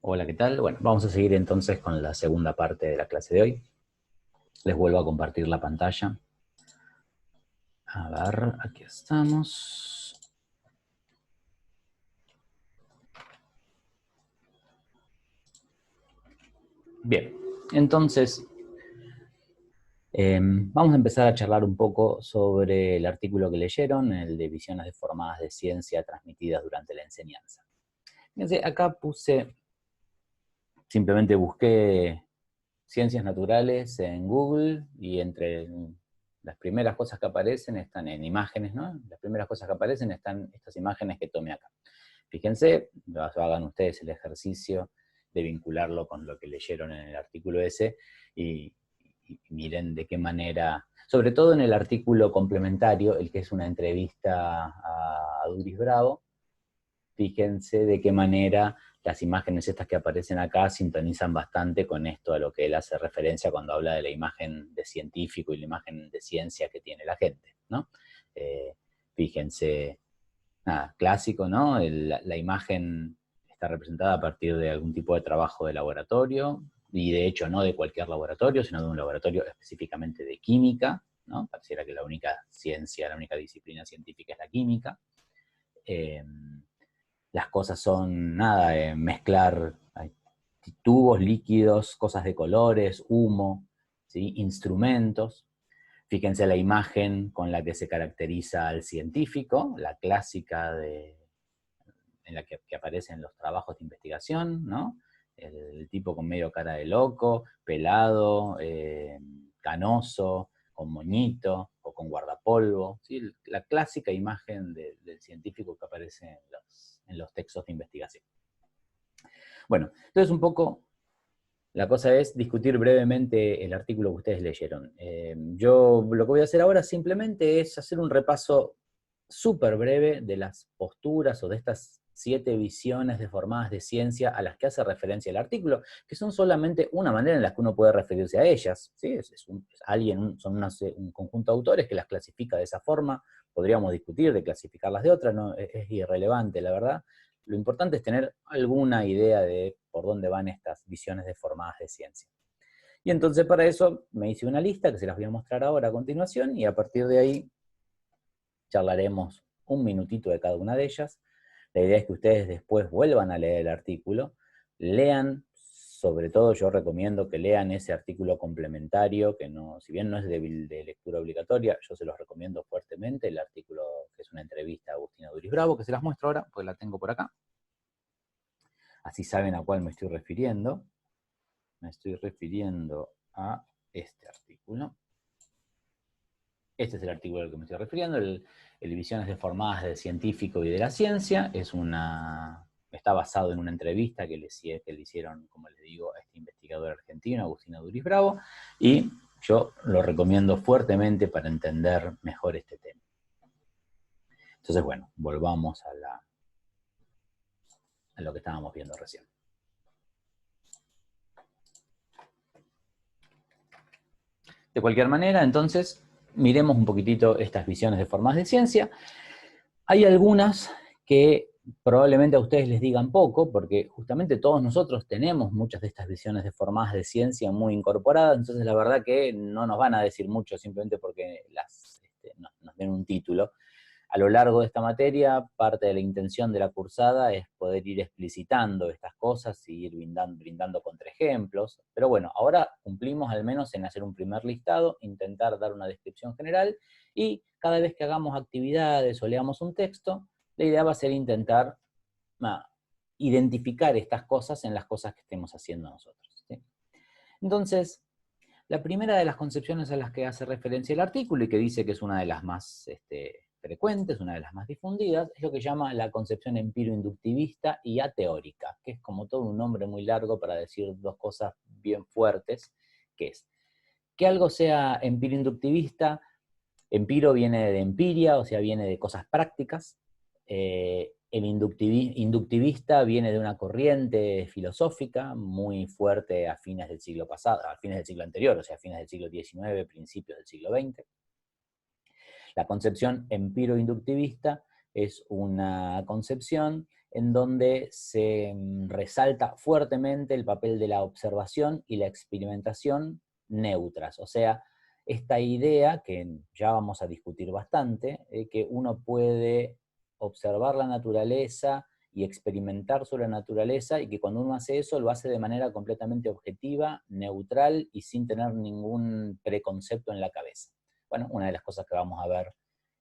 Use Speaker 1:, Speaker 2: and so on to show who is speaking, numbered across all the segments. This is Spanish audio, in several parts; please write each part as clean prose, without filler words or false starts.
Speaker 1: Hola, ¿qué tal? Bueno, vamos a seguir entonces con la segunda parte de la clase de hoy. Les vuelvo a compartir la pantalla. A ver, aquí estamos. Bien, entonces vamos a empezar a charlar un poco sobre el artículo que leyeron, el de visiones deformadas de ciencia transmitidas durante la enseñanza. Fíjense, acá simplemente busqué ciencias naturales en Google y entre las primeras cosas que aparecen están en imágenes, ¿no? Las primeras cosas que aparecen están estas imágenes que tomé acá. Fíjense, hagan ustedes el ejercicio de vincularlo con lo que leyeron en el artículo ese y miren de qué manera, sobre todo en el artículo complementario, el que es una entrevista a Duris Bravo, fíjense de qué manera las imágenes estas que aparecen acá sintonizan bastante con esto a lo que él hace referencia cuando habla de la imagen de científico y la imagen de ciencia que tiene la gente, ¿no? Fíjense, nada, clásico, ¿no? La imagen está representada a partir de algún tipo de trabajo de laboratorio, y de hecho no de cualquier laboratorio, sino de un laboratorio específicamente de química, ¿no? Pareciera que la única ciencia, la única disciplina científica es la química. Las cosas son, nada, mezclar tubos, líquidos, cosas de colores, humo, ¿sí? Instrumentos. Fíjense la imagen con la que se caracteriza al científico, la clásica en la que aparecen los trabajos de investigación, ¿no? El tipo con medio cara de loco, pelado, canoso, con moñito o con guardapolvo, ¿sí? La clásica imagen del científico que aparece en los textos de investigación. Bueno, entonces un poco la cosa es discutir brevemente el artículo que ustedes leyeron. Yo lo que voy a hacer ahora simplemente es hacer un repaso súper breve de las posturas o de estas 7 visiones deformadas de ciencia a las que hace referencia el artículo, que son solamente una manera en la que uno puede referirse a ellas. ¿Sí? Son un conjunto de autores que las clasifica de esa forma, podríamos discutir de clasificarlas de otra, no, es irrelevante, la verdad. Lo importante es tener alguna idea de por dónde van estas visiones deformadas de ciencia. Y entonces para eso me hice una lista que se las voy a mostrar ahora a continuación y a partir de ahí charlaremos un minutito de cada una de ellas. La idea es que ustedes después vuelvan a leer el artículo, lean, sobre todo yo recomiendo que lean ese artículo complementario, que no, si bien no es de lectura obligatoria, yo se los recomiendo fuertemente, el artículo que es una entrevista a Agustina Duris Bravo, que se las muestro ahora, pues la tengo por acá. Así saben a cuál me estoy refiriendo. Me estoy refiriendo a este artículo. Este es el artículo al que me estoy refiriendo, el Visiones deformadas del científico y de la ciencia. Está basado en una entrevista que le hicieron, como les digo, a este investigador argentino, Agustina Duris Bravo, y yo lo recomiendo fuertemente para entender mejor este tema. Entonces, bueno, volvamos a lo que estábamos viendo recién. De cualquier manera, entonces, miremos un poquitito estas visiones deformadas de ciencia. Hay algunas que probablemente a ustedes les digan poco, porque justamente todos nosotros tenemos muchas de estas visiones deformadas de ciencia muy incorporadas, entonces la verdad que no nos van a decir mucho simplemente porque nos den un título. A lo largo de esta materia, parte de la intención de la cursada es poder ir explicitando estas cosas y ir brindando contraejemplos. Pero bueno, ahora cumplimos al menos en hacer un primer listado, intentar dar una descripción general, y cada vez que hagamos actividades o leamos un texto, la idea va a ser intentar identificar estas cosas en las cosas que estemos haciendo nosotros, ¿sí? Entonces, la primera de las concepciones a las que hace referencia el artículo y que dice que es una de las más frecuentes, una de las más difundidas, es lo que llama la concepción empiro-inductivista y ateórica, que es como todo un nombre muy largo para decir dos cosas bien fuertes, que es que algo sea empiro-inductivista. Empiro viene de empiria, o sea, viene de cosas prácticas. El inductivista viene de una corriente filosófica muy fuerte a fines del siglo pasado, a fines del siglo anterior, o sea, a fines del siglo XIX, principios del siglo XX. La concepción empiro-inductivista es una concepción en donde se resalta fuertemente el papel de la observación y la experimentación neutras. O sea, esta idea, que ya vamos a discutir bastante, que uno puede observar la naturaleza y experimentar sobre la naturaleza, y que cuando uno hace eso lo hace de manera completamente objetiva, neutral y sin tener ningún preconcepto en la cabeza. Bueno, una de las cosas que vamos a ver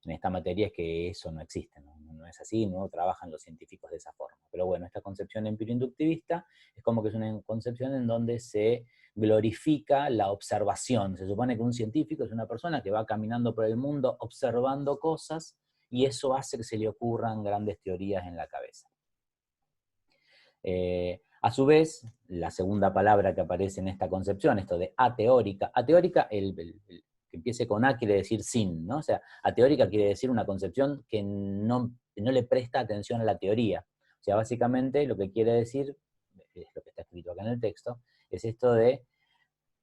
Speaker 1: en esta materia es que eso no existe, no es así, no trabajan los científicos de esa forma. Pero bueno, esta concepción empírico-inductivista es como que es una concepción en donde se glorifica la observación. Se supone que un científico es una persona que va caminando por el mundo observando cosas, y eso hace que se le ocurran grandes teorías en la cabeza. A su vez, la segunda palabra que aparece en esta concepción, esto de ateórica, que empiece con A quiere decir sin, ¿no? O sea, ateórica quiere decir una concepción que no le presta atención a la teoría. O sea, básicamente lo que quiere decir, es lo que está escrito acá en el texto, es esto de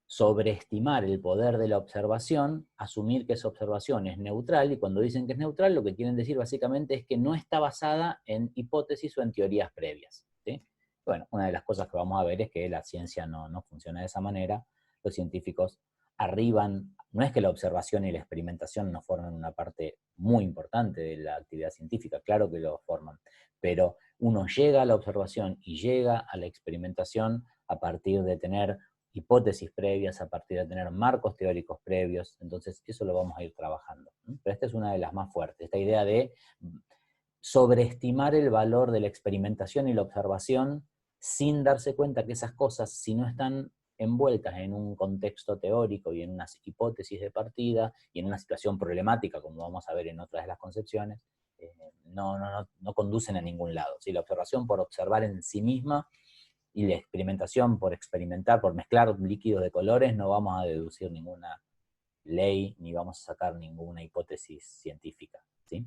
Speaker 1: sobreestimar el poder de la observación, asumir que esa observación es neutral, y cuando dicen que es neutral, lo que quieren decir básicamente es que no está basada en hipótesis o en teorías previas, ¿sí? Bueno, una de las cosas que vamos a ver es que la ciencia no funciona de esa manera. Los científicos arriban, no es que la observación y la experimentación no forman una parte muy importante de la actividad científica, claro que lo forman, pero uno llega a la observación y llega a la experimentación a partir de tener hipótesis previas, a partir de tener marcos teóricos previos. Entonces eso lo vamos a ir trabajando. Pero esta es una de las más fuertes, esta idea de sobreestimar el valor de la experimentación y la observación sin darse cuenta que esas cosas, si no están envueltas en un contexto teórico y en unas hipótesis de partida y en una situación problemática, como vamos a ver en otras de las concepciones, no conducen a ningún lado. ¿Sí? La observación por observar en sí misma y la experimentación por experimentar, por mezclar líquidos de colores, no vamos a deducir ninguna ley ni vamos a sacar ninguna hipótesis científica, ¿sí?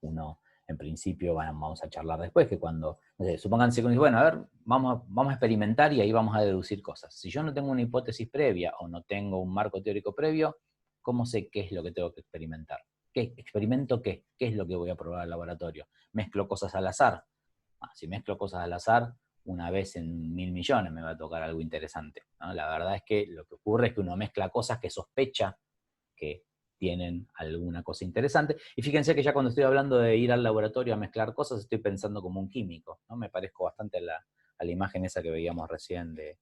Speaker 1: Uno, en principio, vamos a charlar después, que cuando, no sé, supónganse que, bueno, a ver, vamos a experimentar y ahí vamos a deducir cosas. Si yo no tengo una hipótesis previa o no tengo un marco teórico previo, ¿cómo sé qué es lo que tengo que experimentar? ¿Qué experimento qué? ¿Qué es lo que voy a probar al laboratorio? ¿Mezclo cosas al azar? Si mezclo cosas al azar, una vez en 1000 millones me va a tocar algo interesante, ¿no? La verdad es que lo que ocurre es que uno mezcla cosas que sospecha que tienen alguna cosa interesante. Y fíjense que ya cuando estoy hablando de ir al laboratorio a mezclar cosas, estoy pensando como un químico, ¿no? Me parezco bastante a la imagen esa que veíamos recién de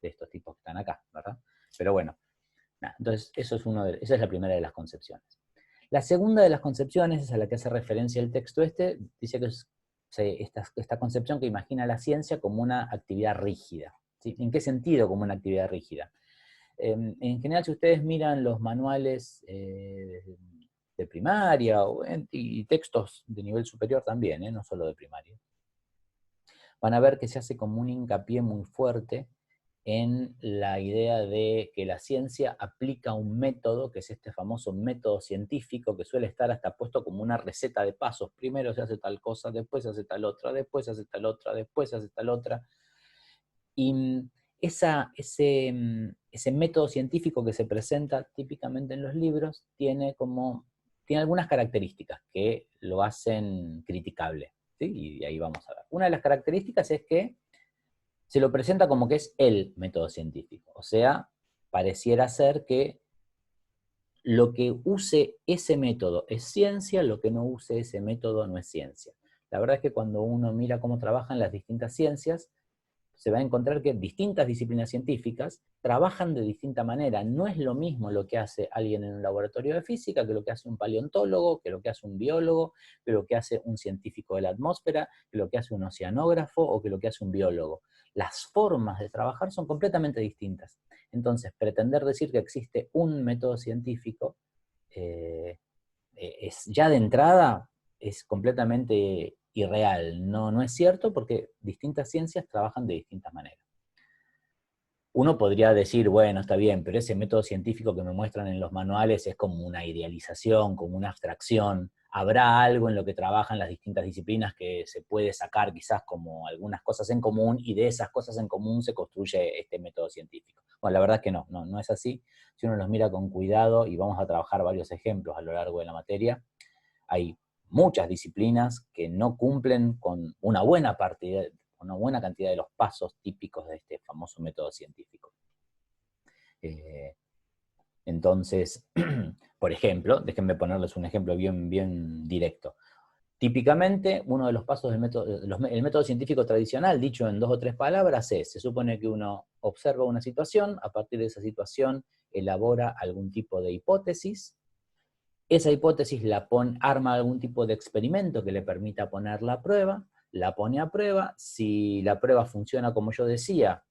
Speaker 1: estos tipos que están acá, ¿verdad? Pero bueno, nada, entonces esa es la primera de las concepciones. La segunda de las concepciones, es a la que hace referencia el texto dice que es esta concepción que imagina la ciencia como una actividad rígida. ¿Sí? ¿En qué sentido como una actividad rígida? En general, si ustedes miran los manuales de primaria y textos de nivel superior también, no solo de primaria, van a ver que se hace como un hincapié muy fuerte en la idea de que la ciencia aplica un método, que es este famoso método científico, que suele estar hasta puesto como una receta de pasos. Primero se hace tal cosa, después se hace tal otra, después se hace tal otra, después se hace tal otra. Y ese método científico que se presenta típicamente en los libros tiene algunas características que lo hacen criticable, ¿sí? Y ahí vamos a ver. Una de las características es que se lo presenta como que es el método científico. O sea, pareciera ser que lo que use ese método es ciencia, lo que no use ese método no es ciencia. La verdad es que cuando uno mira cómo trabajan las distintas ciencias, se va a encontrar que distintas disciplinas científicas trabajan de distinta manera. No es lo mismo lo que hace alguien en un laboratorio de física que lo que hace un paleontólogo, que lo que hace un biólogo, que lo que hace un científico de la atmósfera, que lo que hace un oceanógrafo o que lo que hace un biólogo. Las formas de trabajar son completamente distintas. Entonces, pretender decir que existe un método científico ya de entrada es completamente irreal. No es cierto porque distintas ciencias trabajan de distintas maneras. Uno podría decir, bueno, está bien, pero ese método científico que me muestran en los manuales es como una idealización, como una abstracción. Habrá algo en lo que trabajan las distintas disciplinas que se puede sacar quizás como algunas cosas en común, y de esas cosas en común se construye este método científico. Bueno, la verdad es que no es así. Si uno los mira con cuidado, y vamos a trabajar varios ejemplos a lo largo de la materia, hay muchas disciplinas que no cumplen con una buena cantidad de los pasos típicos de este famoso método científico. Entonces, por ejemplo, déjenme ponerles un ejemplo bien directo. Típicamente, uno de los pasos del método, el método científico tradicional, dicho en 2 o 3 palabras, se supone que uno observa una situación, a partir de esa situación elabora algún tipo de hipótesis, esa hipótesis arma algún tipo de experimento que le permita ponerla a prueba, la pone a prueba, si la prueba funciona como yo decía,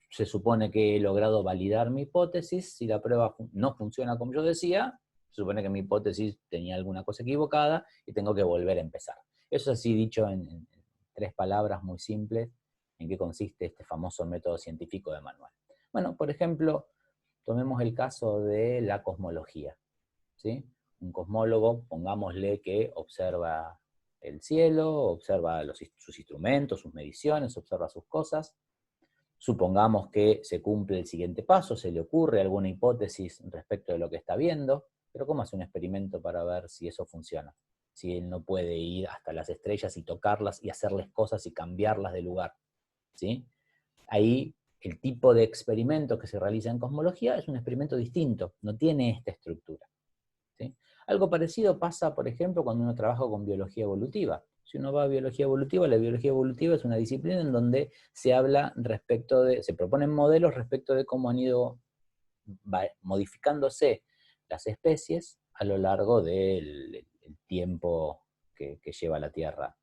Speaker 1: se supone que he logrado validar mi hipótesis, si la prueba no funciona como yo decía, se supone que mi hipótesis tenía alguna cosa equivocada y tengo que volver a empezar. Eso así dicho en 3 palabras muy simples, en qué consiste este famoso método científico de manual. Bueno, por ejemplo, tomemos el caso de la cosmología, ¿sí? Un cosmólogo, pongámosle que observa el cielo, observa sus instrumentos, sus mediciones, observa sus cosas. Supongamos que se cumple el siguiente paso, se le ocurre alguna hipótesis respecto de lo que está viendo, pero ¿cómo hace un experimento para ver si eso funciona? Si él no puede ir hasta las estrellas y tocarlas y hacerles cosas y cambiarlas de lugar, ¿sí? Ahí el tipo de experimento que se realiza en cosmología es un experimento distinto, no tiene esta estructura, ¿sí? Algo parecido pasa, por ejemplo, cuando uno trabaja con biología evolutiva. Si uno va a biología evolutiva, la biología evolutiva es una disciplina en donde se habla se proponen modelos respecto de cómo han ido modificándose las especies a lo largo del tiempo que lleva la Tierra.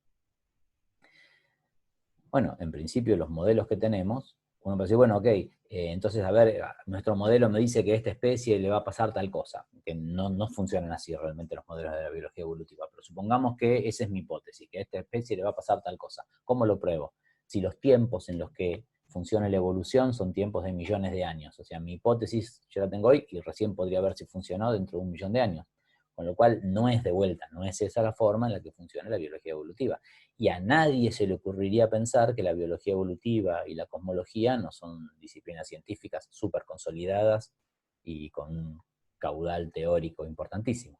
Speaker 1: Bueno, en principio los modelos que tenemos, uno puede decir, bueno, ok, entonces a ver, nuestro modelo me dice que a esta especie le va a pasar tal cosa, que no funcionan así realmente los modelos de la biología evolutiva, pero supongamos que esa es mi hipótesis, que a esta especie le va a pasar tal cosa. ¿Cómo lo pruebo? Si los tiempos en los que funciona la evolución son tiempos de millones de años, o sea, mi hipótesis yo la tengo hoy y recién podría ver si funcionó dentro de 1 millón de años, con lo cual no es de vuelta, no es esa la forma en la que funciona la biología evolutiva. Y a nadie se le ocurriría pensar que la biología evolutiva y la cosmología no son disciplinas científicas súper consolidadas y con un caudal teórico importantísimo.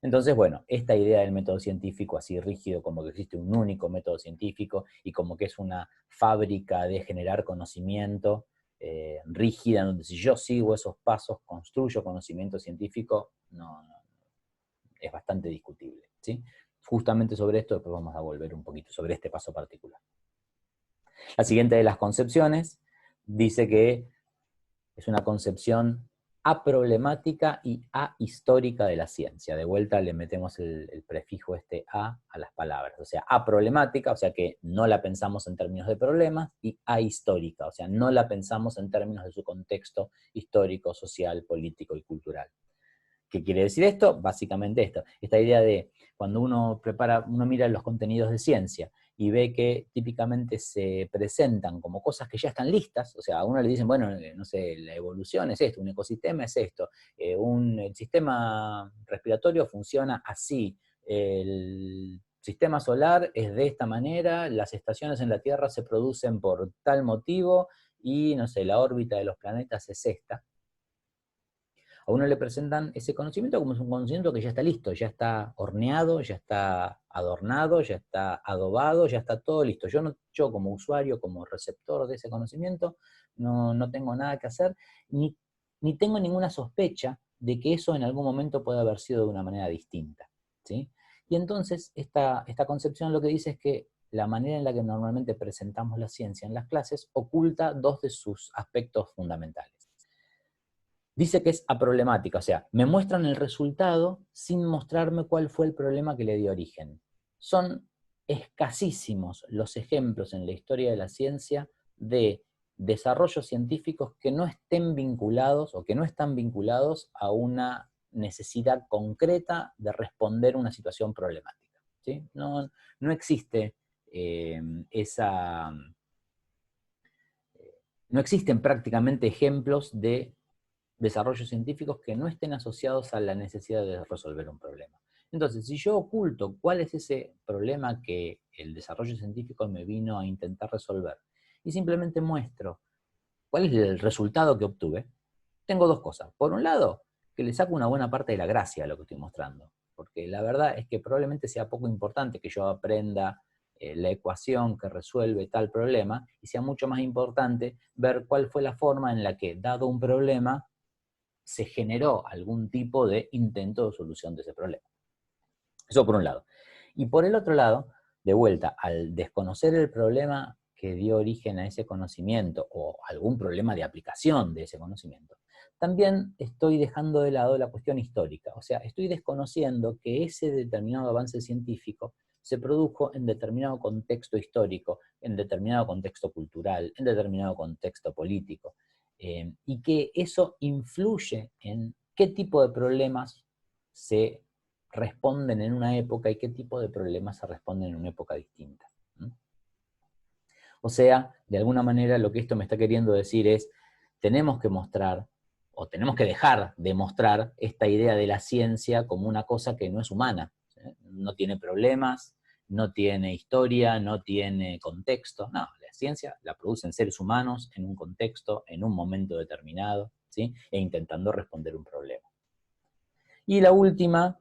Speaker 1: Entonces, bueno, esta idea del método científico así rígido, como que existe un único método científico y como que es una fábrica de generar conocimiento rígida, donde si yo sigo esos pasos, construyo conocimiento científico, es bastante discutible, ¿sí? Justamente sobre esto después vamos a volver un poquito, sobre este paso particular. La siguiente de las concepciones dice que es una concepción aproblemática y ahistórica de la ciencia. De vuelta le metemos el prefijo este a las palabras. O sea, aproblemática, o sea que no la pensamos en términos de problemas, y ahistórica, o sea, no la pensamos en términos de su contexto histórico, social, político y cultural. ¿Qué quiere decir esto? Básicamente esto. Esta idea de cuando uno mira los contenidos de ciencia y ve que típicamente se presentan como cosas que ya están listas, o sea, a uno le dicen, bueno, no sé, la evolución es esto, un ecosistema es esto, el sistema respiratorio funciona así, el sistema solar es de esta manera, las estaciones en la Tierra se producen por tal motivo y, no sé, la órbita de los planetas es esta. A uno le presentan ese conocimiento como es un conocimiento que ya está listo, ya está horneado, ya está adornado, ya está adobado, ya está todo listo. Yo como usuario, como receptor de ese conocimiento, no tengo nada que hacer, ni tengo ninguna sospecha de que eso en algún momento puede haber sido de una manera distinta, ¿sí? Y entonces esta concepción lo que dice es que la manera en la que normalmente presentamos la ciencia en las clases oculta 2 de sus aspectos fundamentales. Dice que es aproblemática, o sea, me muestran el resultado sin mostrarme cuál fue el problema que le dio origen. Son escasísimos los ejemplos en la historia de la ciencia de desarrollos científicos que no estén vinculados o que no están vinculados a una necesidad concreta de responder a una situación problemática, ¿sí? No existe no existen prácticamente ejemplos de desarrollos científicos que no estén asociados a la necesidad de resolver un problema. Entonces, si yo oculto cuál es ese problema que el desarrollo científico me vino a intentar resolver, y simplemente muestro cuál es el resultado que obtuve, tengo 2 cosas. Por un lado, que le saco una buena parte de la gracia a lo que estoy mostrando. porque la verdad es que probablemente sea poco importante que yo aprenda la ecuación que resuelve tal problema, y sea mucho más importante ver cuál fue la forma en la que, dado un problema, se generó algún tipo de intento de solución de ese problema. Eso por un lado. Y por el otro lado, de vuelta, al desconocer el problema que dio origen a ese conocimiento, o algún problema de aplicación de ese conocimiento, también estoy dejando de lado la cuestión histórica. O sea, estoy desconociendo que ese determinado avance científico se produjo en determinado contexto histórico, en determinado contexto cultural, en determinado contexto político, y que eso influye en qué tipo de problemas se responden en una época y qué tipo de problemas se responden en una época distinta. O sea, de alguna manera lo que esto me está queriendo decir es, tenemos que mostrar, o tenemos que dejar de mostrar esta idea de la ciencia como una cosa que no es humana, ¿sí? No tiene problemas, no tiene historia, no tiene contexto. No, la ciencia la producen seres humanos en un contexto, en un momento determinado, ¿sí? E intentando responder un problema. Y la última,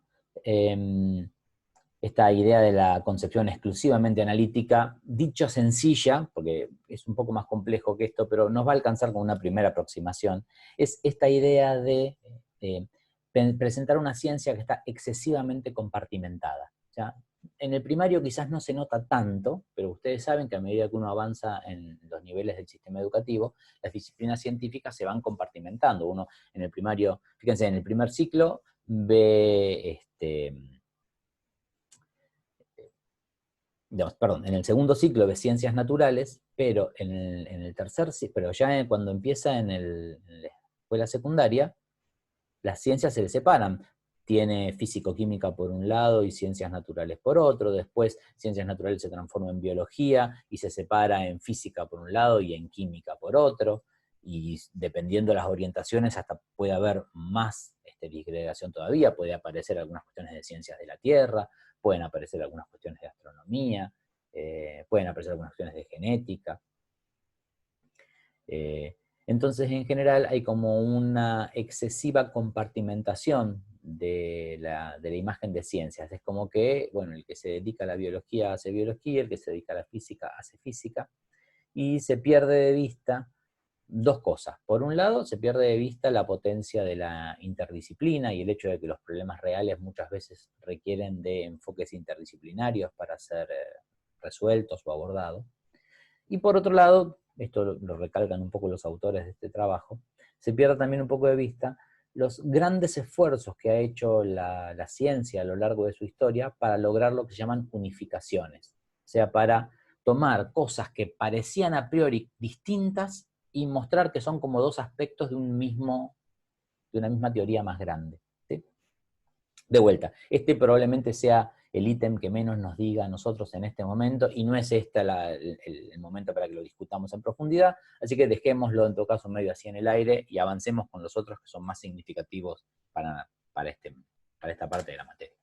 Speaker 1: esta idea de la concepción exclusivamente analítica, dicho sencilla, porque es un poco más complejo que esto, pero nos va a alcanzar con una primera aproximación, es esta idea de presentar una ciencia que está excesivamente compartimentada. O sea, en el primario quizás no se nota tanto, pero ustedes saben que a medida que uno avanza en los niveles del sistema educativo, las disciplinas científicas se van compartimentando. Uno en el primario, fíjense, en el primer ciclo ve, en el segundo ciclo ve ciencias naturales, pero en el tercer ciclo, pero ya cuando empieza en la escuela secundaria, las ciencias se le separan. Tiene físico-química por un lado y ciencias naturales por otro, después ciencias naturales se transforma en biología y se separa en física por un lado y en química por otro, y dependiendo de las orientaciones hasta puede haber más disgregación todavía, puede aparecer algunas cuestiones de ciencias de la Tierra, pueden aparecer algunas cuestiones de astronomía, pueden aparecer algunas cuestiones de genética. Entonces, en general, hay como una excesiva compartimentación de la imagen de ciencias. Es como que, bueno, el que se dedica a la biología hace biología, el que se dedica a la física hace física, y se pierde de vista dos cosas. Por un lado, se pierde de vista la potencia de la interdisciplina y el hecho de que los problemas reales muchas veces requieren de enfoques interdisciplinarios para ser resueltos o abordados. Y por otro lado, esto lo recalcan un poco los autores de este trabajo, se pierde también un poco de vista los grandes esfuerzos que ha hecho la ciencia a lo largo de su historia para lograr lo que se llaman unificaciones. O sea, para tomar cosas que parecían a priori distintas y mostrar que son como dos aspectos de una misma teoría más grande. ¿Sí? De vuelta, este probablemente sea el ítem que menos nos diga a nosotros en este momento, y no es este el momento para que lo discutamos en profundidad, así que dejémoslo en todo caso medio así en el aire y avancemos con los otros que son más significativos para esta parte de la materia.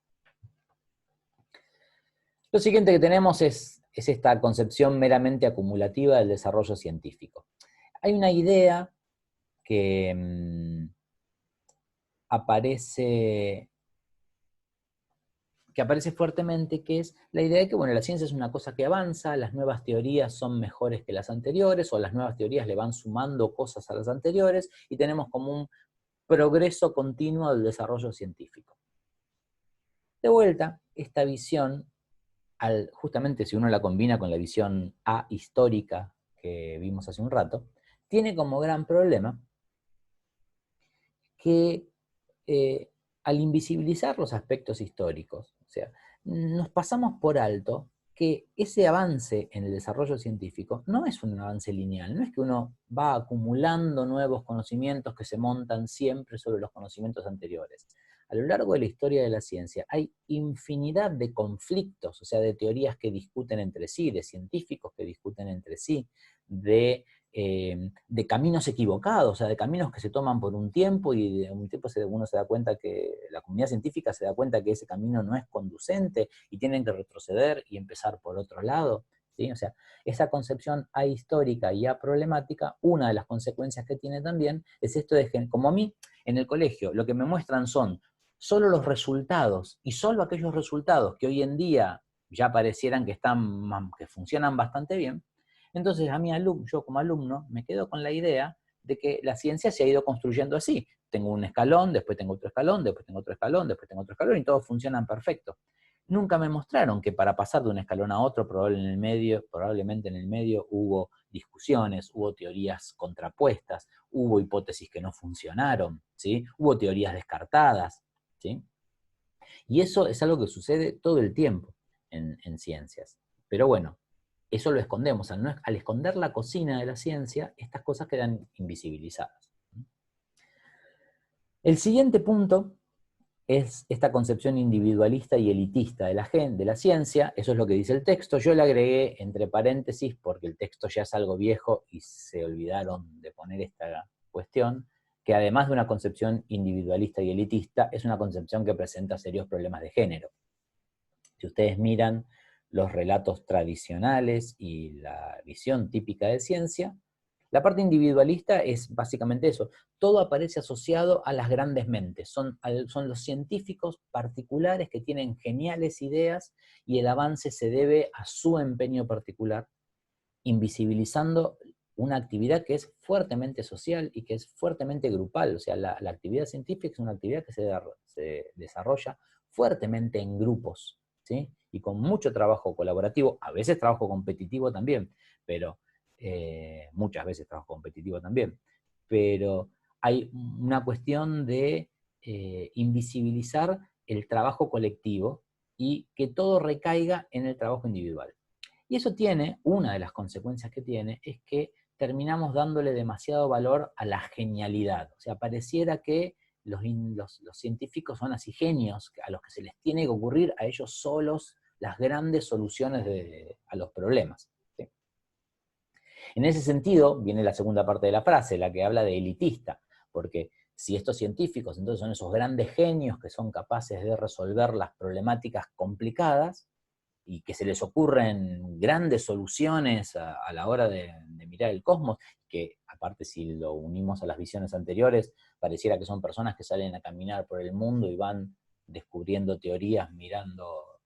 Speaker 1: Lo siguiente que tenemos es esta concepción meramente acumulativa del desarrollo científico. Hay una idea que aparece fuertemente, que es la idea de que, bueno, la ciencia es una cosa que avanza, las nuevas teorías son mejores que las anteriores, o las nuevas teorías le van sumando cosas a las anteriores, y tenemos como un progreso continuo del desarrollo científico. De vuelta, esta visión, justamente si uno la combina con la visión ahistórica que vimos hace un rato, tiene como gran problema que al invisibilizar los aspectos históricos, o sea, nos pasamos por alto que ese avance en el desarrollo científico no es un avance lineal, no es que uno va acumulando nuevos conocimientos que se montan siempre sobre los conocimientos anteriores. A lo largo de la historia de la ciencia hay infinidad de conflictos, o sea, de teorías que discuten entre sí, de científicos que discuten entre sí, de caminos equivocados, o sea, de caminos que se toman por un tiempo y de un tiempo uno se da cuenta que la comunidad científica se da cuenta que ese camino no es conducente y tienen que retroceder y empezar por otro lado, ¿sí? O sea, esa concepción ahistórica y aproblemática, una de las consecuencias que tiene también es esto de que, como a mí, en el colegio, lo que me muestran son solo los resultados, y solo aquellos resultados que hoy en día ya parecieran que funcionan bastante bien, entonces yo como alumno me quedo con la idea de que la ciencia se ha ido construyendo así. Tengo un escalón, después tengo otro escalón, después tengo otro escalón, después tengo otro escalón, y todos funcionan perfecto. Nunca me mostraron que para pasar de un escalón a otro, probablemente en el medio hubo discusiones, hubo teorías contrapuestas, hubo hipótesis que no funcionaron, ¿sí? Hubo teorías descartadas, ¿sí? Y eso es algo que sucede todo el tiempo en ciencias. Pero bueno, eso lo escondemos. Al esconder la cocina de la ciencia, estas cosas quedan invisibilizadas. El siguiente punto es esta concepción individualista y elitista de la ciencia. Eso es lo que dice el texto. Yo le agregué entre paréntesis, porque el texto ya es algo viejo y se olvidaron de poner esta cuestión, que además de una concepción individualista y elitista, es una concepción que presenta serios problemas de género. Si ustedes miran los relatos tradicionales y la visión típica de ciencia, la parte individualista es básicamente eso. Todo aparece asociado a las grandes mentes. Son los científicos particulares que tienen geniales ideas y el avance se debe a su empeño particular, invisibilizando una actividad que es fuertemente social y que es fuertemente grupal. O sea, la actividad científica es una actividad que se desarrolla fuertemente en grupos, ¿sí? Y con mucho trabajo colaborativo, a veces trabajo competitivo también, pero muchas veces trabajo competitivo también, pero hay una cuestión de invisibilizar el trabajo colectivo y que todo recaiga en el trabajo individual. Y eso una de las consecuencias que tiene, es que terminamos dándole demasiado valor a la genialidad. O sea, pareciera que los científicos son así genios, a los que se les tiene que ocurrir a ellos solos las grandes soluciones a los problemas. ¿Sí? En ese sentido, viene la segunda parte de la frase, la que habla de elitista, porque si estos científicos entonces son esos grandes genios que son capaces de resolver las problemáticas complicadas, y que se les ocurren grandes soluciones a la hora de mirar el cosmos, que aparte si lo unimos a las visiones anteriores, pareciera que son personas que salen a caminar por el mundo y van descubriendo teorías mirando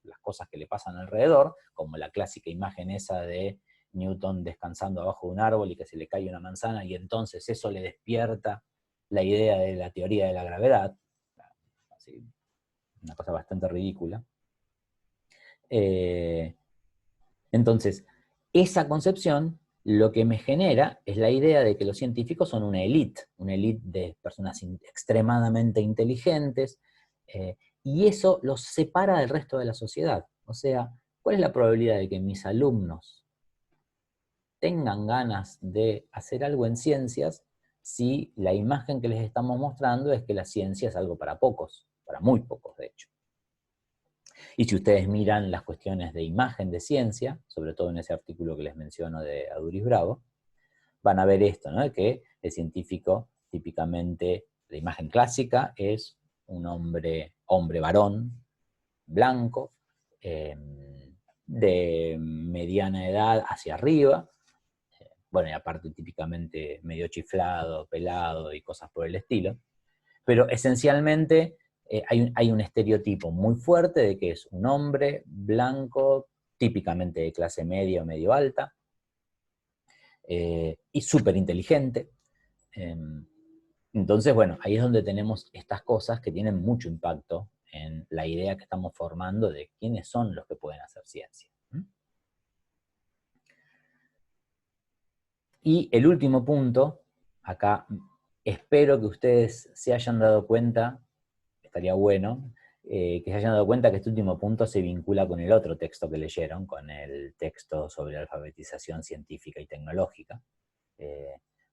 Speaker 1: las cosas que le pasan alrededor, como la clásica imagen esa de Newton descansando abajo de un árbol y que se le cae una manzana, y entonces eso le despierta la idea de la teoría de la gravedad. Así, una cosa bastante ridícula. Entonces, esa concepción lo que me genera es la idea de que los científicos son una élite de personas extremadamente inteligentes, y eso los separa del resto de la sociedad. O sea, ¿cuál es la probabilidad de que mis alumnos tengan ganas de hacer algo en ciencias si la imagen que les estamos mostrando es que la ciencia es algo para pocos, para muy pocos de hecho? Y si ustedes miran las cuestiones de imagen de ciencia, sobre todo en ese artículo que les menciono de Aduris Bravo, van a ver esto, ¿no? Que el científico, típicamente, la imagen clásica es un hombre varón, blanco, de mediana edad hacia arriba, bueno, y aparte típicamente medio chiflado, pelado y cosas por el estilo, pero esencialmente hay un estereotipo muy fuerte de que es un hombre blanco, típicamente de clase media o medio alta, y súper inteligente. Entonces, bueno, ahí es donde tenemos estas cosas que tienen mucho impacto en la idea que estamos formando de quiénes son los que pueden hacer ciencia. Y el último punto, acá espero que ustedes se hayan dado cuenta, estaría bueno, que se hayan dado cuenta que este último punto se vincula con el otro texto que leyeron, con el texto sobre alfabetización científica y tecnológica,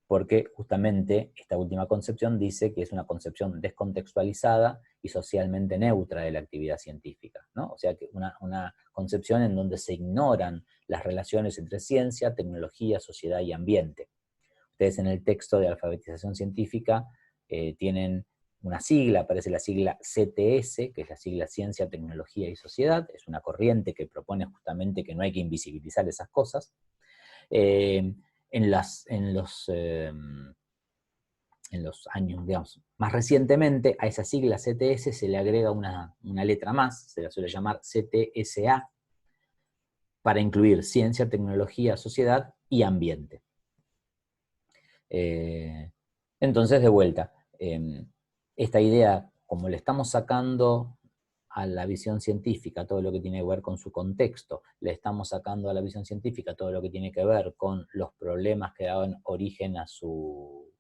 Speaker 1: porque justamente esta última concepción dice que es una concepción descontextualizada y socialmente neutra de la actividad científica, ¿no? O sea, que una concepción en donde se ignoran las relaciones entre ciencia, tecnología, sociedad y ambiente. Ustedes en el texto de alfabetización científica tienen una sigla, aparece la sigla CTS, que es la sigla Ciencia, Tecnología y Sociedad. Es una corriente que propone justamente que no hay que invisibilizar esas cosas. En en los años, digamos, más recientemente, a esa sigla CTS se le agrega una letra más, se la suele llamar CTSA, para incluir ciencia, tecnología, sociedad y ambiente. Entonces, de vuelta, esta idea, como le estamos sacando a la visión científica todo lo que tiene que ver con su contexto, le estamos sacando a la visión científica todo lo que tiene que ver con los problemas que daban origen a su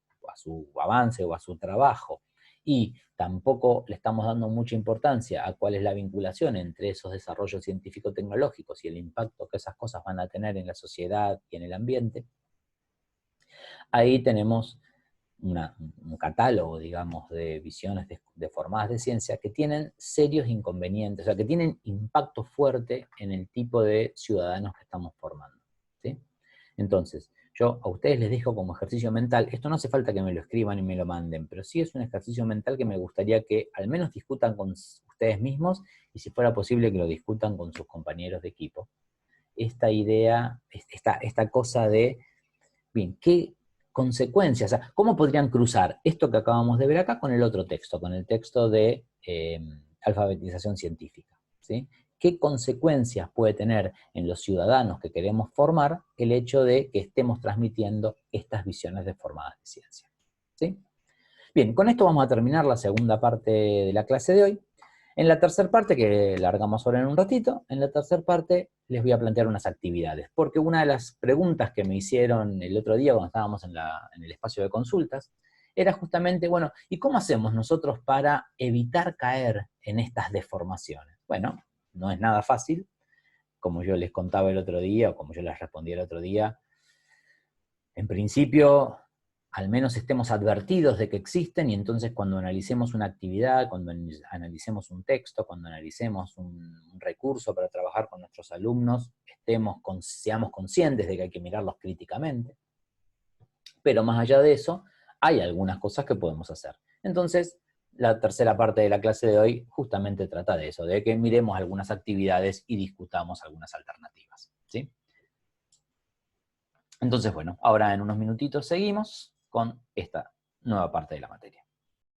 Speaker 1: avance o a su trabajo, y tampoco le estamos dando mucha importancia a cuál es la vinculación entre esos desarrollos científico-tecnológicos y el impacto que esas cosas van a tener en la sociedad y en el ambiente, ahí tenemos un catálogo, digamos, de visiones deformadas de ciencia que tienen serios inconvenientes, o sea, que tienen impacto fuerte en el tipo de ciudadanos que estamos formando, ¿sí? Entonces, yo a ustedes les dejo como ejercicio mental, esto no hace falta que me lo escriban y me lo manden, pero sí es un ejercicio mental que me gustaría que al menos discutan con ustedes mismos, y si fuera posible que lo discutan con sus compañeros de equipo. Esta idea, esta cosa de, bien, ¿qué consecuencias? O sea, ¿cómo podrían cruzar esto que acabamos de ver acá con el otro texto, con el texto de alfabetización científica? ¿Sí? ¿Qué consecuencias puede tener en los ciudadanos que queremos formar el hecho de que estemos transmitiendo estas visiones deformadas de ciencia? ¿Sí? Bien, con esto vamos a terminar la segunda parte de la clase de hoy. En la tercera parte, que largamos ahora en un ratito, en la tercera parte les voy a plantear unas actividades, porque una de las preguntas que me hicieron el otro día cuando estábamos en el espacio de consultas, era justamente, bueno, ¿y cómo hacemos nosotros para evitar caer en estas deformaciones? Bueno, no es nada fácil, como yo les contaba el otro día, o como yo les respondí el otro día. En principio, al menos estemos advertidos de que existen, y entonces cuando analicemos una actividad, cuando analicemos un texto, cuando analicemos un recurso para trabajar con nuestros alumnos, seamos conscientes de que hay que mirarlos críticamente. Pero más allá de eso, hay algunas cosas que podemos hacer. Entonces, la tercera parte de la clase de hoy justamente trata de eso, de que miremos algunas actividades y discutamos algunas alternativas, ¿sí? Entonces, bueno, ahora en unos minutitos seguimos con esta nueva parte de la materia.